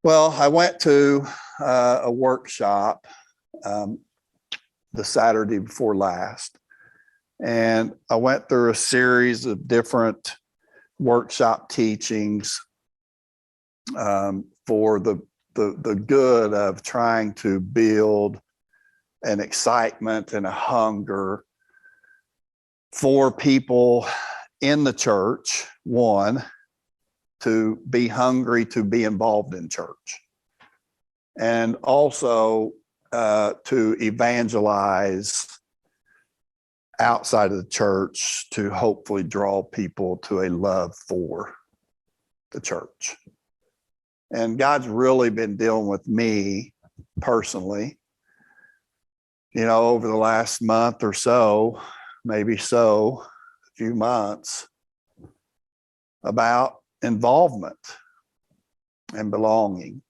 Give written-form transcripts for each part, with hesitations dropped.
Well, I went to a workshop the Saturday before last, and I went through a series of different workshop teachings for the good of trying to build an excitement and a hunger for people in the church, one, to be hungry to be involved in church, and also to evangelize outside of the church to hopefully draw people to a love for the church. And God's really been dealing with me personally, over the last month or so, maybe a few months, about involvement and belonging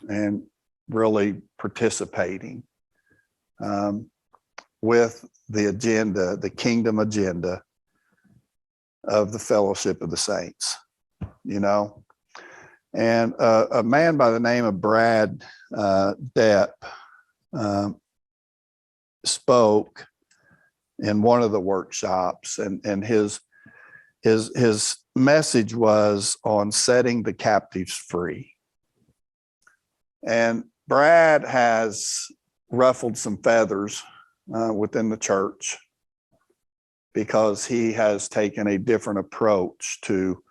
and really participating with the agenda, the kingdom agenda of the fellowship of the saints, And a man by the name of Brad Depp spoke in one of the workshops, and his message was on setting the captives free. And Brad has ruffled some feathers within the church because he has taken a different approach to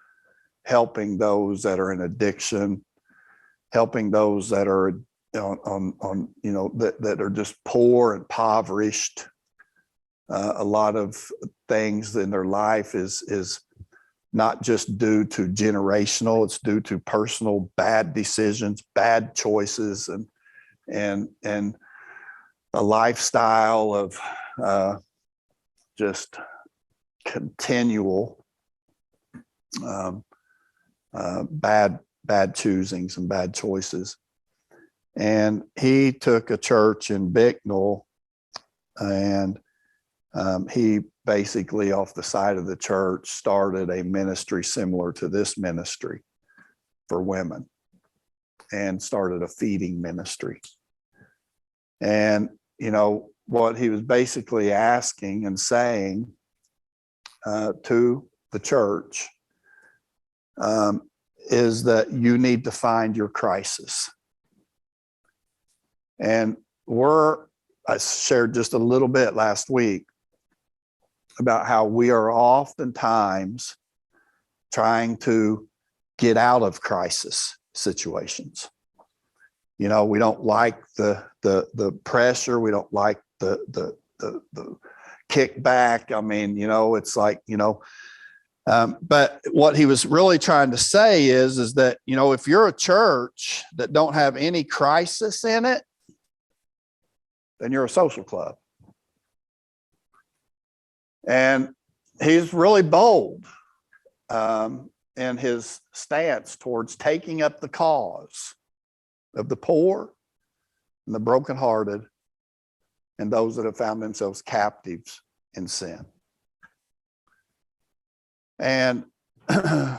helping those that are in addiction, helping those that are that are just poor and impoverished. A lot of things in their life is not just due to generational, it's due to personal bad decisions, bad choices, and a lifestyle of just continual bad choosings and bad choices. And he took a church in Bicknell, and he basically off the side of the church started a ministry similar to this ministry for women, and started a feeding ministry. And what he was basically asking and saying to the church is that you need to find your crisis. And I shared just a little bit last week about how we are oftentimes trying to get out of crisis situations. We don't like the pressure. We don't like the kickback. I mean, it's like, but what he was really trying to say is that, if you're a church that don't have any crisis in it, then you're a social club. And he's really bold in his stance towards taking up the cause of the poor and the brokenhearted and those that have found themselves captives in sin. And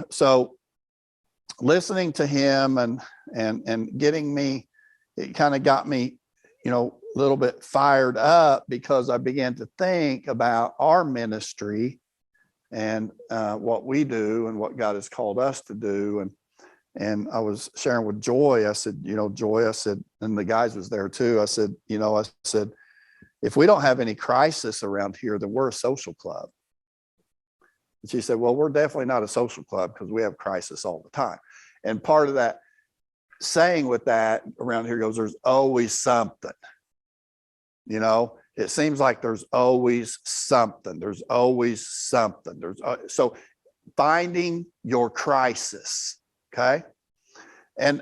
so listening to him and getting me, it kind of got me, a little bit fired up, because I began to think about our ministry and what we do and what God has called us to do. And I was sharing with Joy, I said, Joy, I said, and the guys was there too. I said, if we don't have any crisis around here, then we're a social club. And she said, well, we're definitely not a social club because we have crisis all the time. And part of that saying with that around here goes, there's always something. It seems like there's always something. There's always something. So finding your crisis, okay? And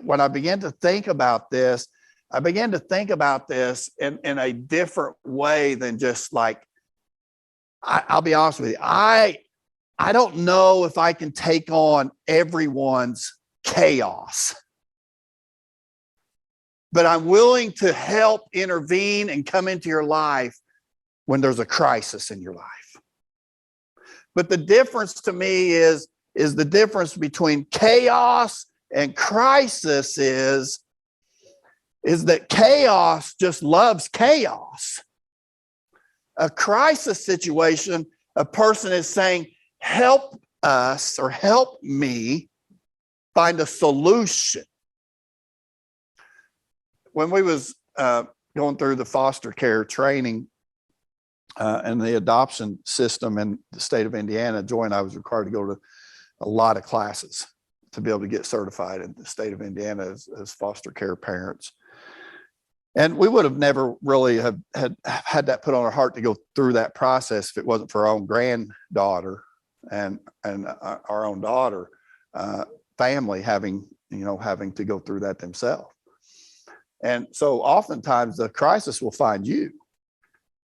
when I began to think about this, I began to think about this in a different way than just like, I'll be honest with you. I don't know if I can take on everyone's chaos, but I'm willing to help intervene and come into your life when there's a crisis in your life. But the difference to me is the difference between chaos And crisis is that chaos just loves chaos. A crisis situation, a person is saying, help us or help me find a solution. When we was going through the foster care training and the adoption system in the state of Indiana, Joy and I was required to go to a lot of classes to be able to get certified in the state of Indiana as foster care parents. And we would have never really had that put on our heart to go through that process if it wasn't for our own granddaughter and our own daughter family having to go through that themselves. And so oftentimes the crisis will find you,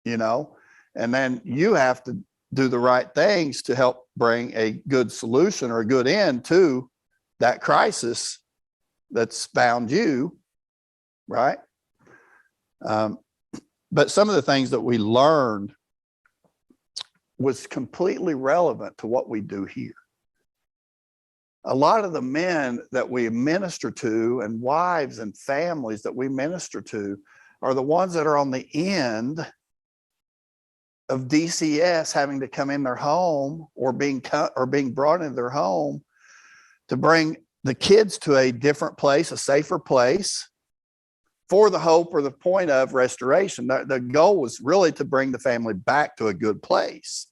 and then you have to do the right things to help bring a good solution or a good end to that crisis that's found you, right? But some of the things that we learned was completely relevant to what we do here. A lot of the men that we minister to and wives and families that we minister to are the ones that are on the end of DCS having to come in their home or being brought into their home to bring the kids to a different place, a safer place, for the hope or the point of restoration. The goal was really to bring the family back to a good place,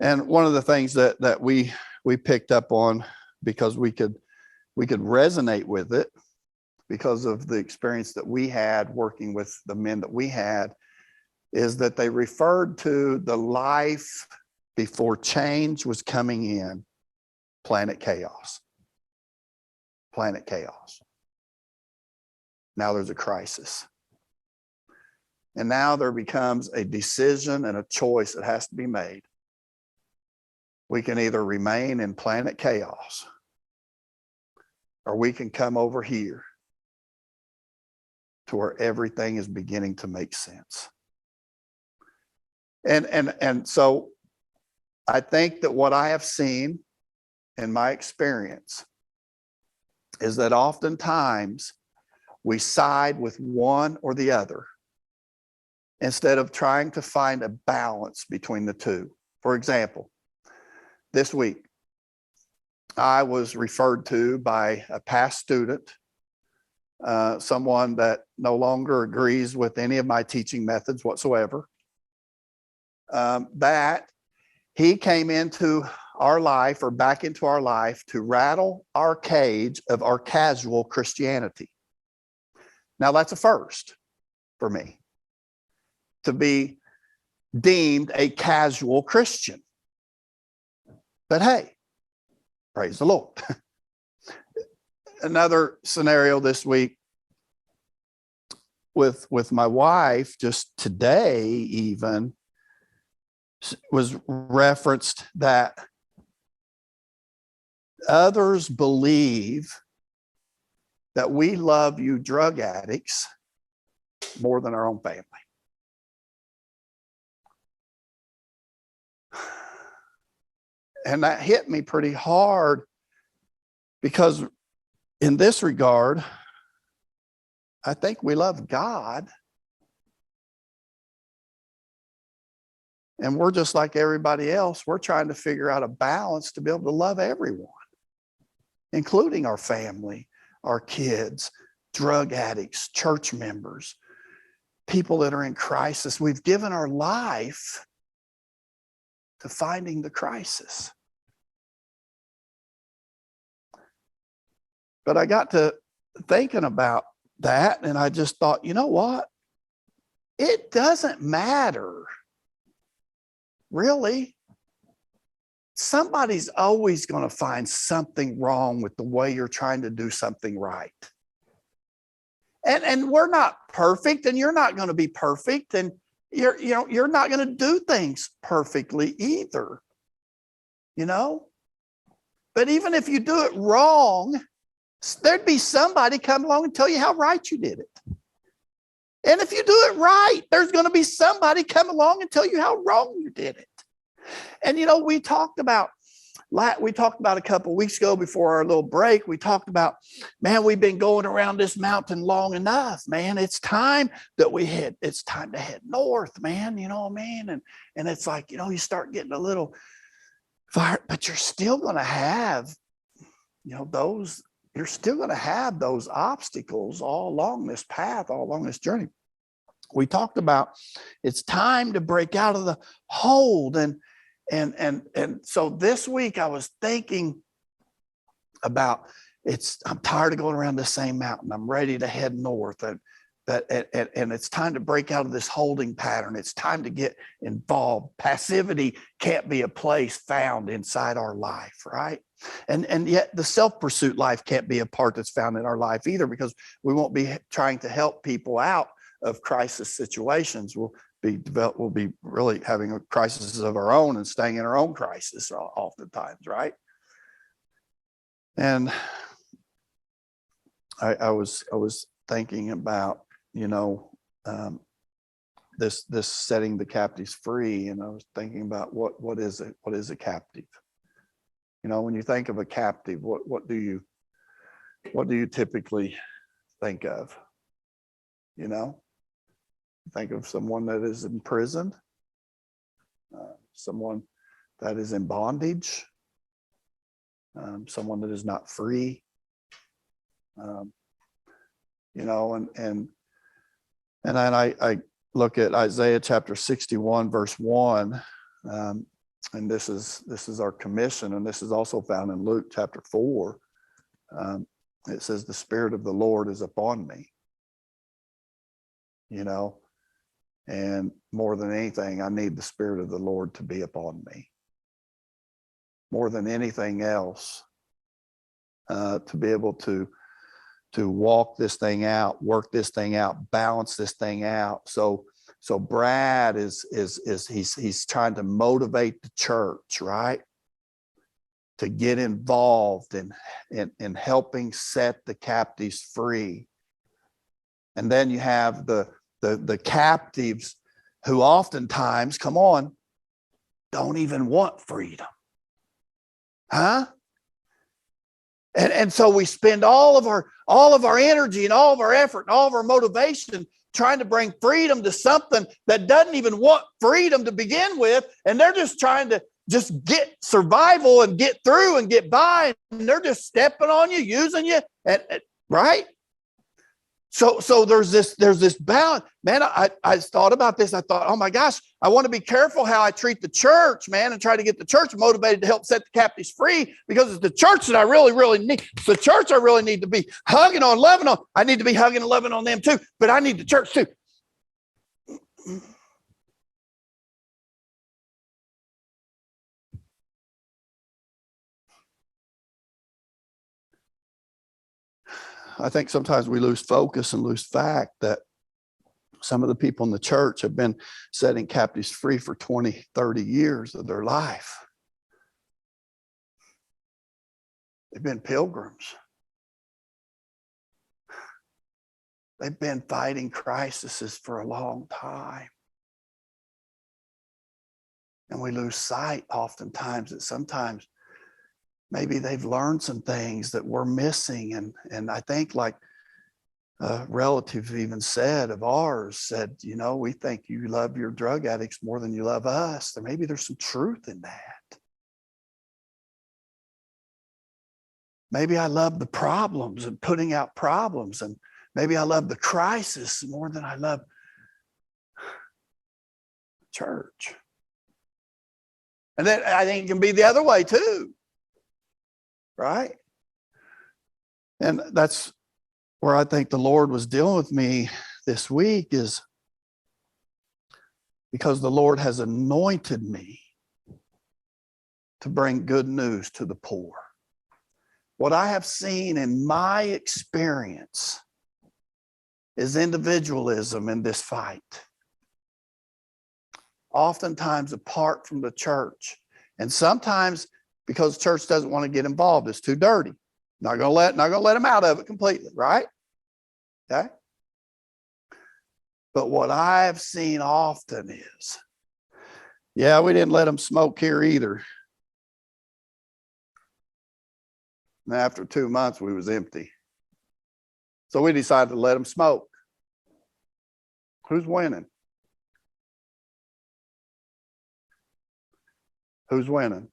And one of the things that we picked up on, because we could resonate with it because of the experience that we had working with the men that we had, is that they referred to the life before change was coming in, planet chaos. Planet chaos. Now there's a crisis. And now there becomes a decision and a choice that has to be made. We can either remain in planet chaos, or we can come over here to where everything is beginning to make sense. And so I think that what I have seen in my experience is that oftentimes we side with one or the other instead of trying to find a balance between the two. For example, this week, I was referred to by a past student, someone that no longer agrees with any of my teaching methods whatsoever, that he came into our life or back into our life to rattle our cage of our casual Christianity. Now that's a first for me, to be deemed a casual Christian. But hey, praise the Lord. Another scenario this week with my wife, just today even, was referenced that others believe that we love you drug addicts more than our own family. And that hit me pretty hard, because in this regard, I think we love God. And we're just like everybody else. We're trying to figure out a balance to be able to love everyone, including our family, our kids, drug addicts, church members, people that are in crisis. We've given our life to finding the crisis. But I got to thinking about that, and I just thought, you know what? It doesn't matter, really. Somebody's always going to find something wrong with the way you're trying to do something right. And we're not perfect, and you're not going to be perfect, and you're not going to do things perfectly either, But even if you do it wrong, there'd be somebody come along and tell you how right you did it. And if you do it right, there's going to be somebody come along and tell you how wrong you did it. And we talked about we talked about a couple of weeks ago before our little break, we talked about, man, we've been going around this mountain long enough, man. It's time to head north, man. You know what I mean? And it's like, you start getting a little fire, but you're still going to have, you're still going to have those obstacles all along this path, all along this journey. We talked about it's time to break out of the hold. And so this week I was thinking about I'm tired of going around the same mountain. I'm ready to head north. And it's time to break out of this holding pattern. It's time to get involved. Passivity can't be a place found inside our life, right? And yet the self-pursuit life can't be a part that's found in our life either, because we won't be trying to help people out of crisis situations. We'll be really having a crisis of our own and staying in our own crisis oftentimes, right? And I was thinking about, this setting the captives free, and I was thinking about what is a captive? When you think of a captive, what do you typically think of? Think of someone that is imprisoned, someone that is in bondage, someone that is not free. And then I look at Isaiah chapter 61, verse 1, and this is our commission, and this is also found in Luke chapter 4. It says, "The Spirit of the Lord is upon me." And more than anything, I need the Spirit of the Lord to be upon me. More than anything else, to be able to walk this thing out, work this thing out, balance this thing out. So Brad he's trying to motivate the church, right, to get involved in helping set the captives free. And then you have the captives who oftentimes, come on, don't even want freedom. Huh? And so we spend all of our energy and all of our effort and all of our motivation trying to bring freedom to something that doesn't even want freedom to begin with. And they're just trying to just get survival and get through and get by. And they're just stepping on you, using you, right? So there's this balance, man. I thought about this. I thought, oh my gosh, I want to be careful how I treat the church, man, and try to get the church motivated to help set the captives free, because it's the church that I really, really need. It's the church I really need to be hugging on, loving on. I need to be hugging and loving on them too, but I need the church too. I think sometimes we lose focus and lose fact that some of the people in the church have been setting captives free for 20, 30 years of their life. They've been pilgrims. They've been fighting crises for a long time. And we lose sight oftentimes that sometimes maybe they've learned some things that we're missing. And I think, like a relative even said of ours, said, we think you love your drug addicts more than you love us. And maybe there's some truth in that. Maybe I love the problems and putting out problems. And maybe I love the crisis more than I love church. And then I think it can be the other way too. Right? And that's where I think the Lord was dealing with me this week, is because the Lord has anointed me to bring good news to the poor. What I have seen in my experience is individualism in this fight. Oftentimes apart from the church. And sometimes because church doesn't want to get involved, it's too dirty. Not gonna let them out of it completely, right? Okay. But what I've seen often is, yeah, we didn't let them smoke here either. And after 2 months, we was empty. So we decided to let them smoke. Who's winning? Who's winning?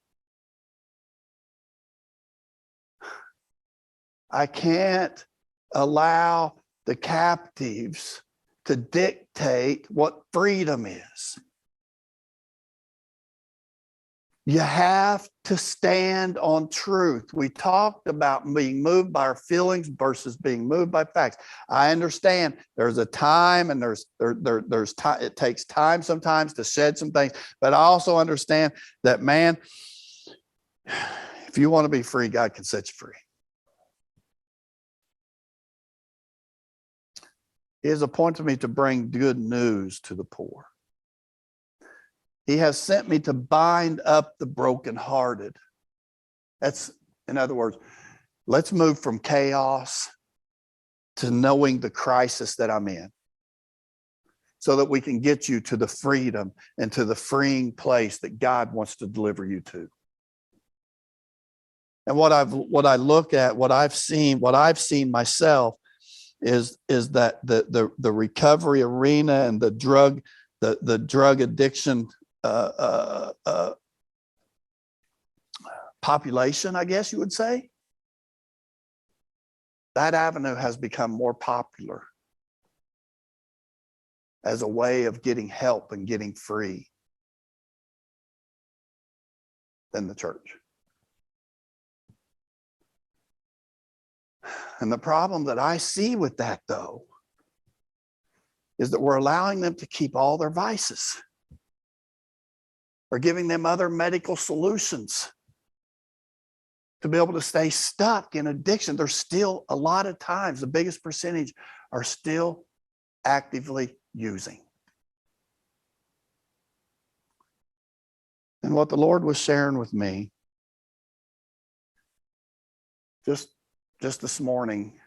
I can't allow the captives to dictate what freedom is. You have to stand on truth. We talked about being moved by our feelings versus being moved by facts. I understand there's a time and there's time. It takes time sometimes to shed some things, but I also understand that, man, if you want to be free, God can set you free. He has appointed me to bring good news to the poor. He has sent me to bind up the brokenhearted. That's, in other words, let's move from chaos to knowing the crisis that I'm in, so that we can get you to the freedom and to the freeing place that God wants to deliver you to. And what I've seen myself is that the recovery arena and the drug addiction population, I guess you would say, that avenue has become more popular as a way of getting help and getting free than the church. And the problem that I see with that, though, is that we're allowing them to keep all their vices. We're giving them other medical solutions to be able to stay stuck in addiction. There's still a lot of times, the biggest percentage are still actively using. And what the Lord was sharing with me just this morning,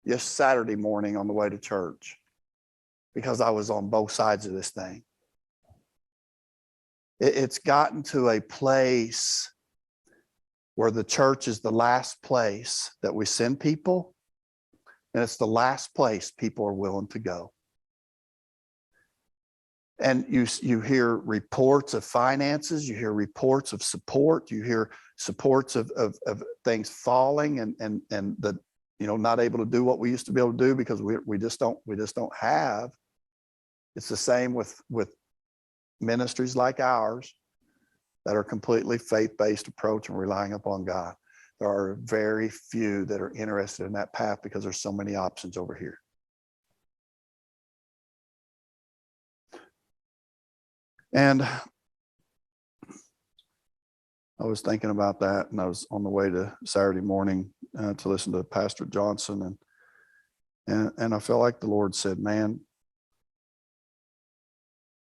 just Saturday morning on the way to church, because I was on both sides of this thing. It's gotten to a place where the church is the last place that we send people, and it's the last place people are willing to go. And you hear reports of finances, you hear reports of support, you hear supports of things falling and the, not able to do what we used to be able to do because we just don't have. It's the same with ministries like ours that are completely faith-based approach and relying upon God. There are very few that are interested in that path because there's so many options over here. And I was thinking about that, and I was on the way to Saturday morning to listen to Pastor Johnson, and I felt like the Lord said, man,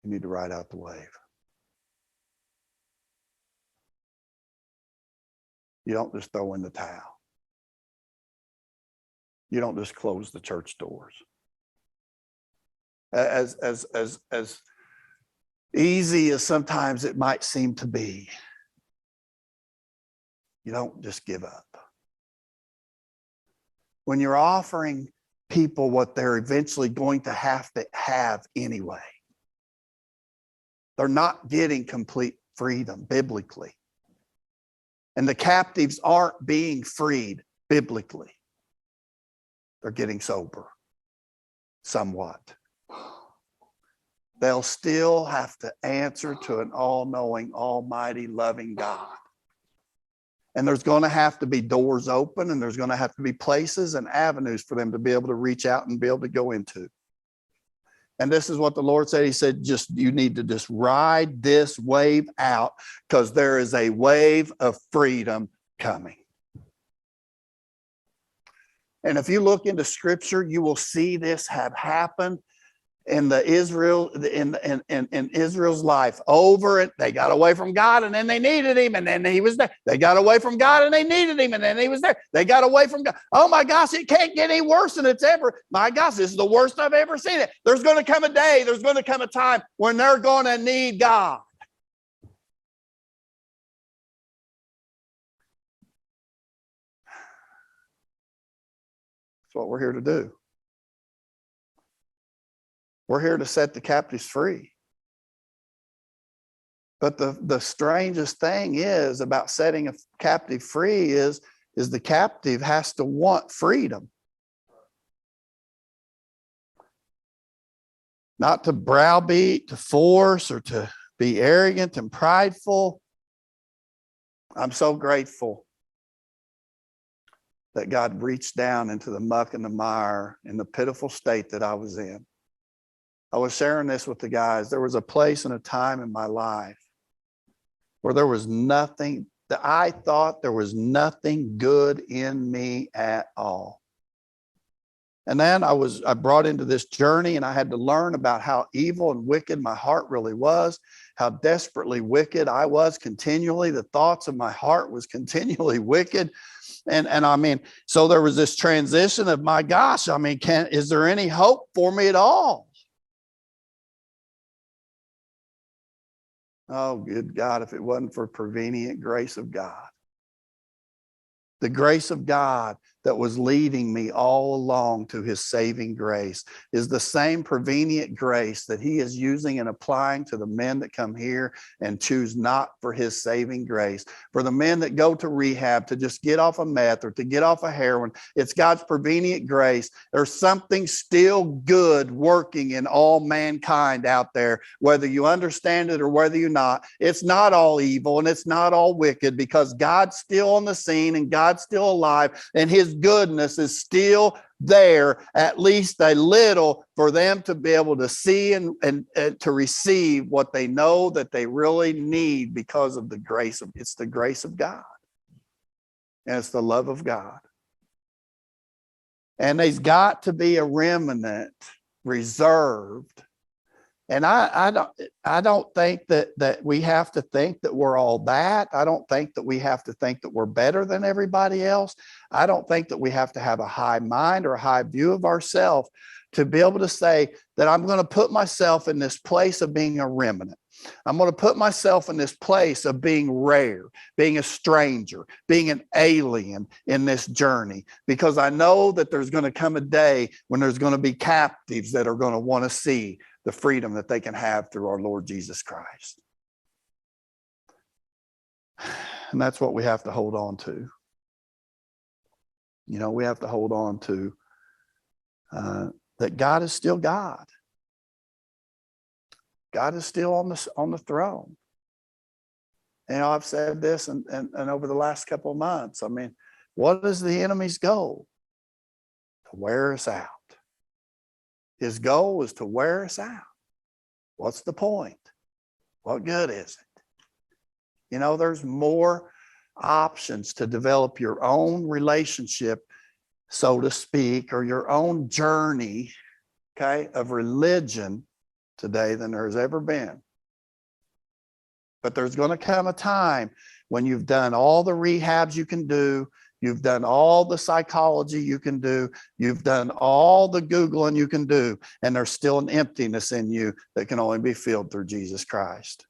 you need to ride out the wave. You don't just throw in the towel. You don't just close the church doors. As easy as sometimes it might seem to be, you don't just give up. When you're offering people what they're eventually going to have anyway, they're not getting complete freedom biblically. And the captives aren't being freed biblically. They're getting sober somewhat. They'll still have to answer to an all-knowing, almighty, loving God. And there's going to have to be doors open, and there's going to have to be places and avenues for them to be able to reach out and be able to go into. And this is what the Lord said. He said, you need to just ride this wave out, because there is a wave of freedom coming. And if you look into Scripture, you will see this have happened in Israel's life. Over it, they got away from God, and then they needed him, and then he was there. They got away from God, and they needed him, and then he was there. They got away from God. Oh my gosh, it can't get any worse than it's ever. My gosh, this is the worst I've ever seen it. There's going to come a day, there's going to come a time when they're going to need God. That's what we're here to do. We're here to set the captives free. But the strangest thing is about setting a captive free is the captive has to want freedom. Not to browbeat, to force, or to be arrogant and prideful. I'm so grateful that God reached down into the muck and the mire in the pitiful state that I was in. I was sharing this with the guys. There was a place and a time in my life where there was nothing, that I thought there was nothing good in me at all. And then I brought into this journey, and I had to learn about how evil and wicked my heart really was, how desperately wicked I was continually. The thoughts of my heart was continually wicked. And I mean, so there was this transition of, my gosh, I mean, is there any hope for me at all? Oh, good God, if it wasn't for prevenient grace of God. The grace of God that was leading me all along to his saving grace is the same prevenient grace that he is using and applying to the men that come here and choose not for his saving grace. For the men that go to rehab to just get off of meth or to get off of heroin, it's God's prevenient grace. There's something still good working in all mankind out there, whether you understand it or whether you're not. It's not all evil and it's not all wicked, because God's still on the scene and God's still alive, and his goodness is still there, at least a little, for them to be able to see and to receive what they know that they really need because of the grace of, it's the grace of God. And it's the love of God. And there's got to be a remnant reserved. And I don't think that we have to think that we're all that. I don't think that we have to think that we're better than everybody else. I don't think that we have to have a high mind or a high view of ourselves to be able to say that I'm going to put myself in this place of being a remnant. I'm going to put myself in this place of being rare, being a stranger, being an alien in this journey, because I know that there's going to come a day when there's going to be captives that are going to want to see the freedom that they can have through our Lord Jesus Christ. And that's what we have to hold on to. You know, we have to hold on to that God is still God. God is still on the throne. You know, I've said this and over the last couple of months. I mean, what is the enemy's goal? To wear us out. His goal is to wear us out. What's the point? What good is it? You know, there's more options to develop your own relationship, so to speak, or your own journey, okay, of religion today than there's ever been. But there's going to come a time when you've done all the rehabs you can do, you've done all the psychology you can do, you've done all the Googling you can do, and there's still an emptiness in you that can only be filled through Jesus Christ.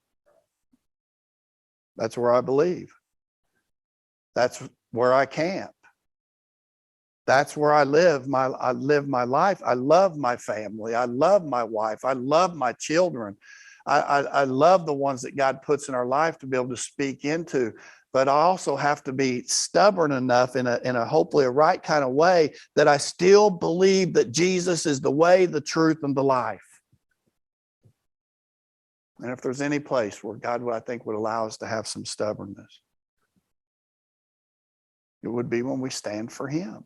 That's where I believe. That's where I camp. That's where I live my life. I love my family. I love my wife. I love my children. I love the ones that God puts in our life to be able to speak into. But I also have to be stubborn enough in a hopefully a right kind of way that I still believe that Jesus is the way, the truth, and the life. And if there's any place where God, I think, would allow us to have some stubbornness, it would be when we stand for him.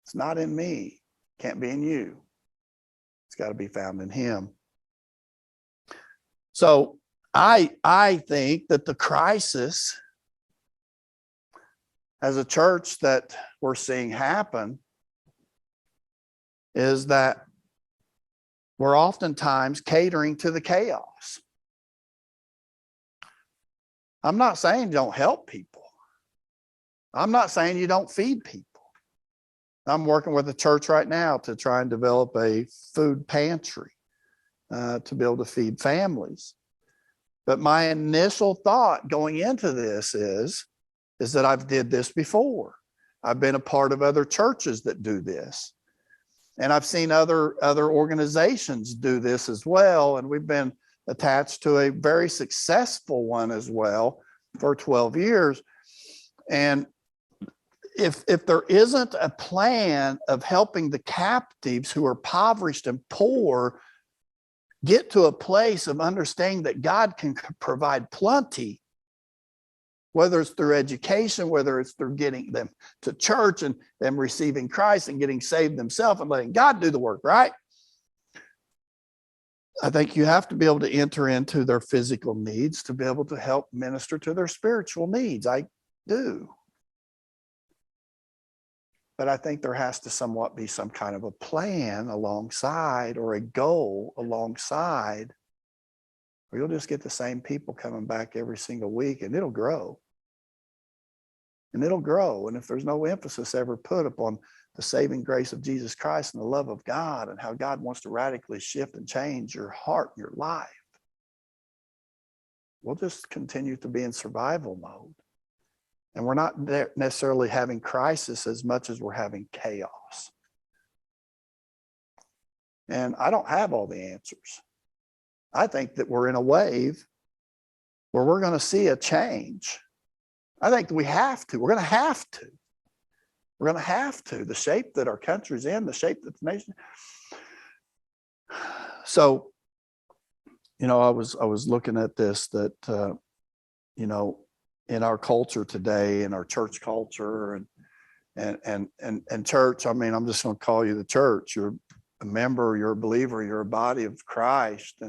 It's not in me. Can't be in you. It's got to be found in him. So I think that the crisis as a church that we're seeing happen is that we're oftentimes catering to the chaos. I'm not saying you don't help people. I'm not saying you don't feed people. I'm working with a church right now to try and develop a food pantry to be able to feed families. But my initial thought going into this is that I've did this before. I've been a part of other churches that do this. And I've seen other organizations do this as well. And we've been attached to a very successful one as well for 12 years. And if there isn't a plan of helping the captives who are impoverished and poor get to a place of understanding that God can provide plenty, whether it's through education, whether it's through getting them to church and them receiving Christ and getting saved themselves and letting God do the work, right? I think you have to be able to enter into their physical needs to be able to help minister to their spiritual needs. I do. But I think there has to somewhat be some kind of a plan alongside, or a goal alongside, or you'll just get the same people coming back every single week, and it'll grow. And it'll grow. And if there's no emphasis ever put upon the saving grace of Jesus Christ and the love of God and how God wants to radically shift and change your heart and your life, we'll just continue to be in survival mode. And we're not necessarily having crisis as much as we're having chaos. And I don't have all the answers. I think that we're in a wave where we're going to see a change. I think we have to. We're going to have to. We're going to have to. The shape that our country's in, the shape that the nation. So, I was looking at this, that, in our culture today, in our church culture and church, I mean, I'm just going to call you the church. You're a member, you're a believer, you're a body of Christ,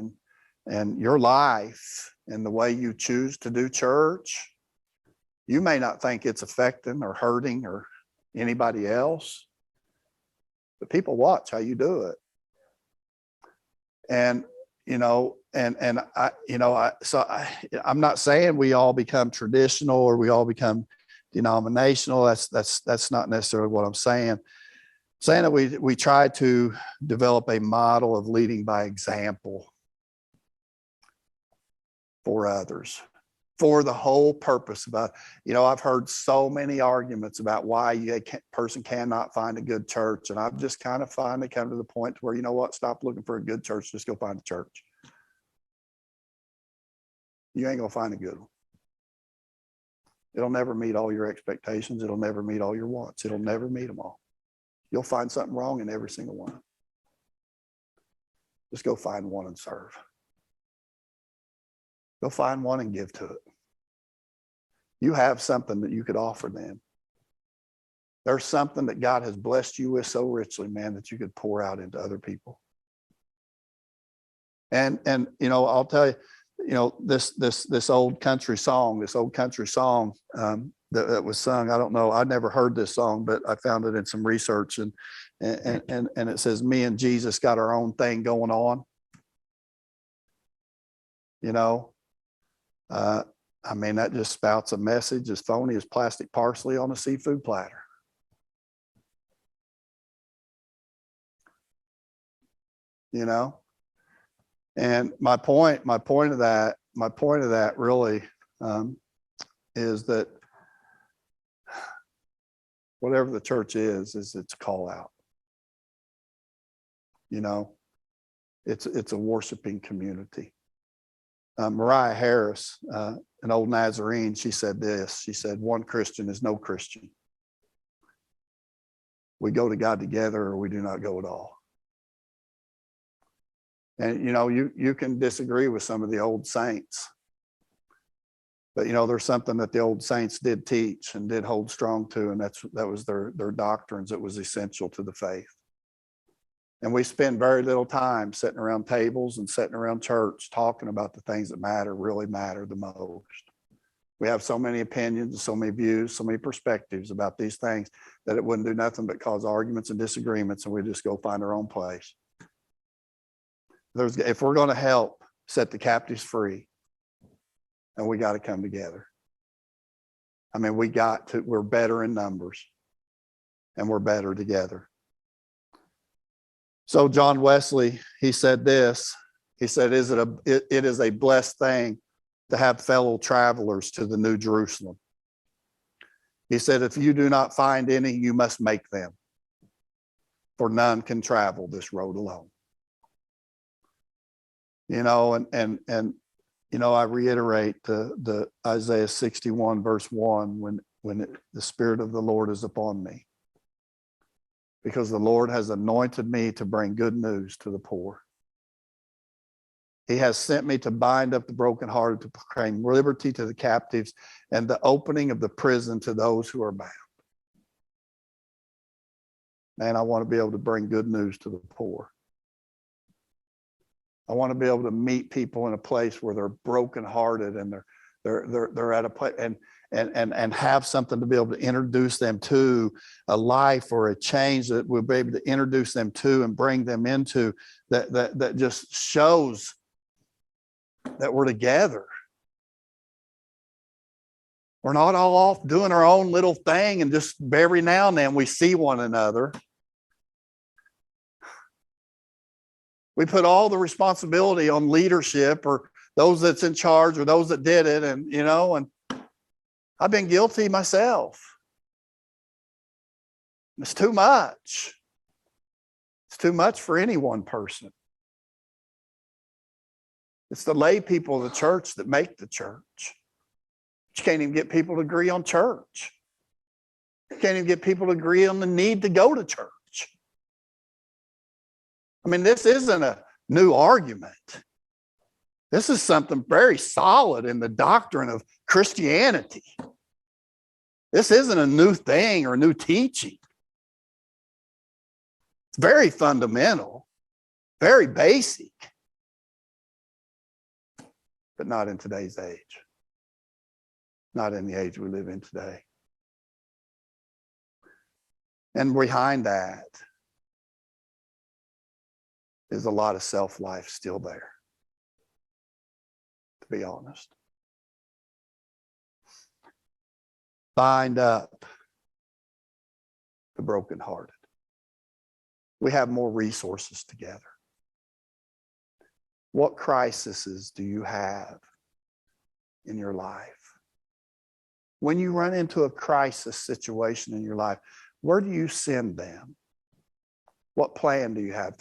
and your life and the way you choose to do church, you may not think it's affecting or hurting or anybody else, but people watch how you do it. And, I'm not saying we all become traditional or we all become denominational. That's not necessarily what I'm saying. I'm saying that we try to develop a model of leading by example for others, for the whole purpose about, I've heard so many arguments about why a person cannot find a good church. And I've just kind of finally come to the point where, stop looking for a good church, just go find a church. You ain't going to find a good one. It'll never meet all your expectations. It'll never meet all your wants. It'll never meet them all. You'll find something wrong in every single one. Just go find one and serve. Go find one and give to it. You have something that you could offer them. There's something that God has blessed you with so richly, man, that you could pour out into other people. And I'll tell you, this old country song that was sung. I don't know. I never heard this song, but I found it in some research, and it says, "Me and Jesus got our own thing going on." I mean, that just spouts a message as phony as plastic parsley on a seafood platter. And my point of that really is that whatever the church is its call out. It's a worshiping community. Mariah Harris, an old Nazarene, she said this. She said, "One Christian is no Christian. We go to God together, or we do not go at all." And you can disagree with some of the old saints, but there's something that the old saints did teach and did hold strong to, and that was their doctrines that was essential to the faith. And we spend very little time sitting around tables and sitting around church talking about the things that really matter the most. We have so many opinions, so many views, so many perspectives about these things that it wouldn't do nothing but cause arguments and disagreements, and we just go find our own place. If we're going to help set the captives free, and we got to come together. I mean, we're better in numbers, and we're better together. So John Wesley, he said this. He said, it is a blessed thing to have fellow travelers to the New Jerusalem. He said, if you do not find any, you must make them, for none can travel this road alone. You know, and you know, I reiterate the Isaiah 61 verse 1, when the Spirit of the Lord is upon me, because the Lord has anointed me to bring good news to the poor. He has sent me to bind up the brokenhearted, to proclaim liberty to the captives, and the opening of the prison to those who are bound. Man, I want to be able to bring good news to the poor. I want to be able to meet people in a place where they're brokenhearted and they're at a place and have something to be able to introduce them to a life or a change that we'll be able to introduce them to and bring them into, that just shows that we're together. We're not all off doing our own little thing and just every now and then we see one another. We put all the responsibility on leadership or those that's in charge or those that did it. And, you know, and I've been guilty myself. It's too much. It's too much for any one person. It's the lay people of the church that make the church. You can't even get people to agree on church. You can't even get people to agree on the need to go to church. I mean, this isn't a new argument. This is something very solid in the doctrine of Christianity. This isn't a new thing or a new teaching. It's very fundamental, very basic, but not in today's age. Not in the age we live in today. And behind that is a lot of self-life still there, to be honest. Bind up the brokenhearted. We have more resources together. What crises do you have in your life? When you run into a crisis situation in your life, where do you send them? What plan do you have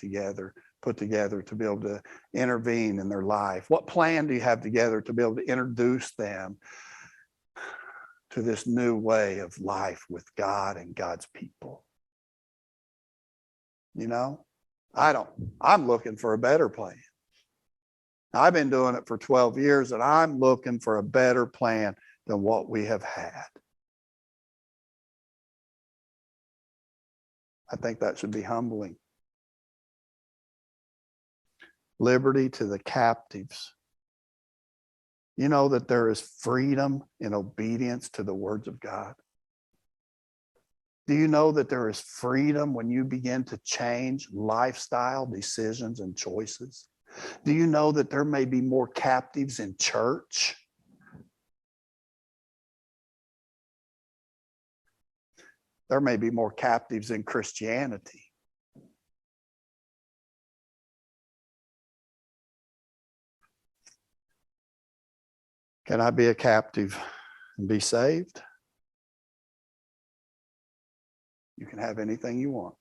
put together to be able to intervene in their life? What plan do you have together to be able to introduce them to this new way of life with God and God's people? You know, I'm looking for a better plan. I've been doing it for 12 years and I'm looking for a better plan than what we have had. I think that should be humbling. Liberty to the captives. You know that there is freedom in obedience to the words of God? Do you know that there is freedom when you begin to change lifestyle decisions and choices? Do you know that there may be more captives in church? There may be more captives in Christianity. Can I be a captive and be saved? You can have anything you want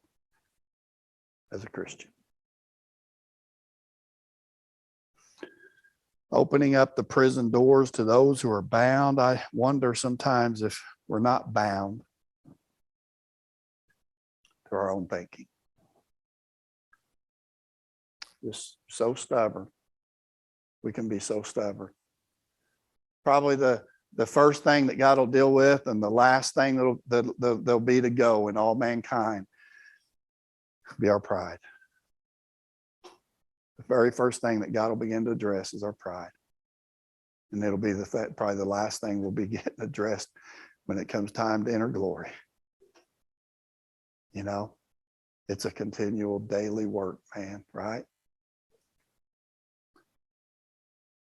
as a Christian. Opening up the prison doors to those who are bound. I wonder sometimes if we're not bound to our own thinking. Just so stubborn. We can be so stubborn. Probably the first thing that God will deal with and the last thing that'll be to go in all mankind will be our pride. The very first thing that God will begin to address is our pride. And it'll be probably the last thing we'll be getting addressed when it comes time to enter glory. You know, it's a continual daily work, man, right?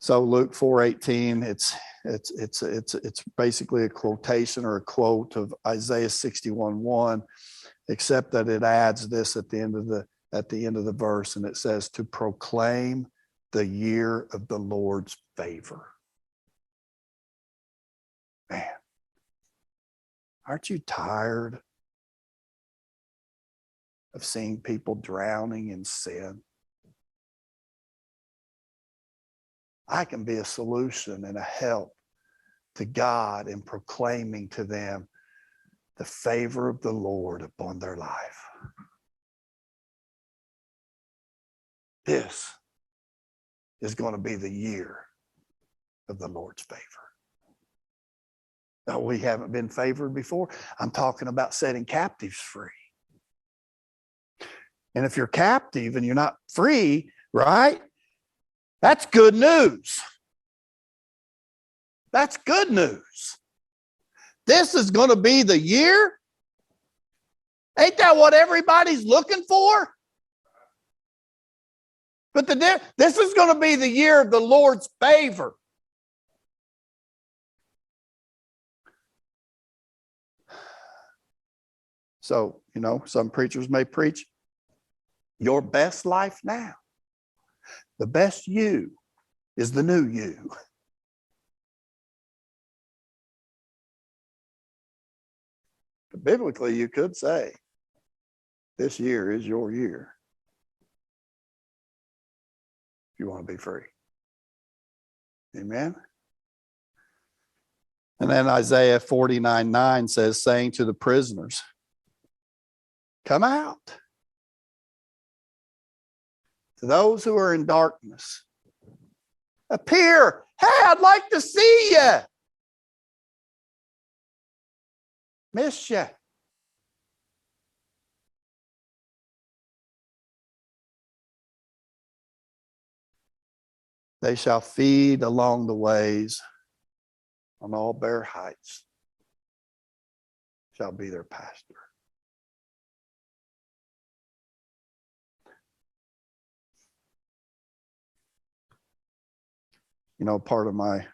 So Luke 4:18, it's basically a quotation or a quote of Isaiah 61:1, except that it adds this at the end of the verse, and it says to proclaim the year of the Lord's favor. Man, Aren't you tired of seeing people drowning in sin? I can be a solution and a help to God in proclaiming to them the favor of the Lord upon their life. This is going to be the year of the Lord's favor. No, we haven't been favored before. I'm talking about setting captives free. And if you're captive and you're not free, right? That's good news. That's good news. This is going to be the year. Ain't that what everybody's looking for? But this is going to be the year of the Lord's favor. So, some preachers may preach your best life now. The best you is the new you. But biblically, you could say, this year is your year. If you want to be free. Amen. And then Isaiah 49:9 says, saying to the prisoners, come out. To those who are in darkness, appear. Hey, I'd like to see you. Miss you. They shall feed along the ways, on all bare heights shall be their pasture. Part of my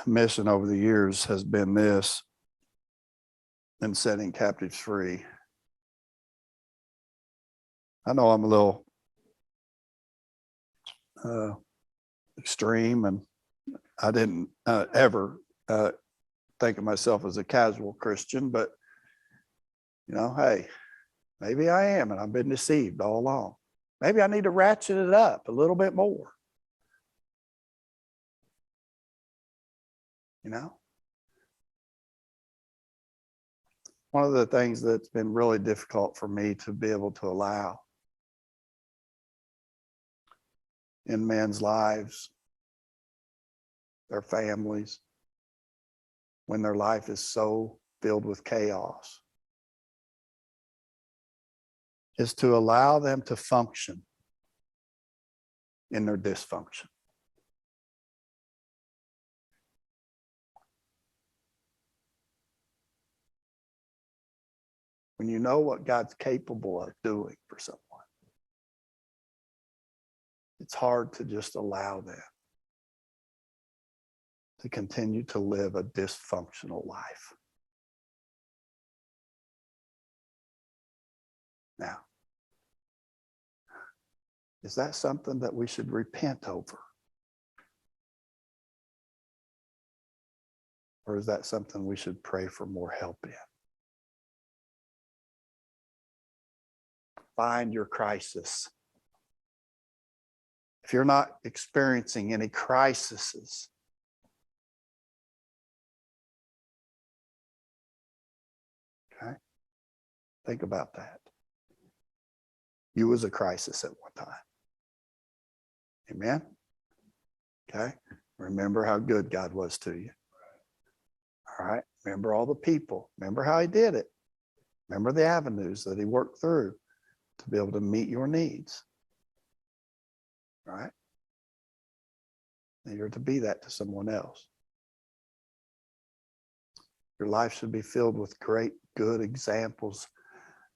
mission over the years has been this, in setting captives free. I know I'm a little extreme, and I didn't ever think of myself as a casual Christian, but hey, maybe I am, and I've been deceived all along. Maybe I need to ratchet it up a little bit more. One of the things that's been really difficult for me to be able to allow in men's lives, their families, when their life is so filled with chaos, is to allow them to function in their dysfunction. When you know what God's capable of doing for someone, it's hard to just allow them to continue to live a dysfunctional life. Now, is that something that we should repent over? Or is that something we should pray for more help in? Find your crisis. If you're not experiencing any crises, okay, think about that. You was a crisis at one time. Amen? Okay? Remember how good God was to you. All right? Remember all the people. Remember how he did it. Remember the avenues that he worked through to be able to meet your needs. All right? And you're to be that to someone else. Your life should be filled with great, good examples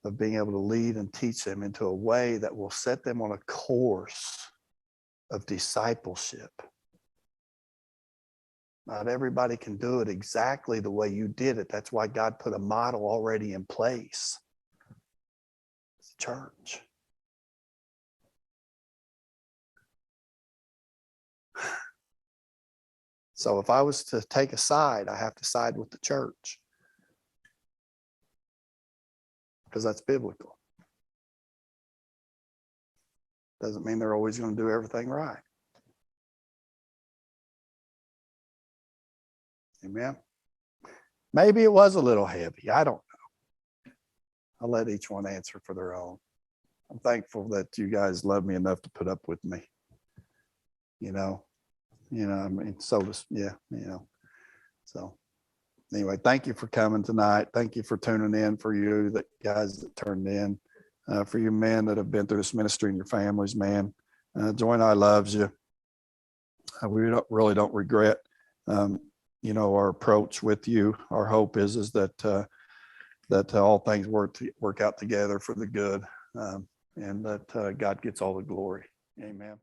of being able to lead and teach them into a way that will set them on a course of discipleship. Not everybody can do it exactly the way you did it. That's why God put a model already in place. It's the church. So if I was to take a side, I have to side with the church, because that's biblical. Doesn't mean they're always going to do everything right. Amen. Maybe it was a little heavy. I don't know. I'll let each one answer for their own. I'm thankful that you guys love me enough to put up with me. I mean, so does, yeah, so anyway, thank you for coming tonight. Thank you for tuning in, for you that guys that turned in, for you men that have been through this ministry and your families, man. Joy and I loves you. We really don't regret, our approach with you. Our hope is that all things work out together for the good, and that God gets all the glory. Amen.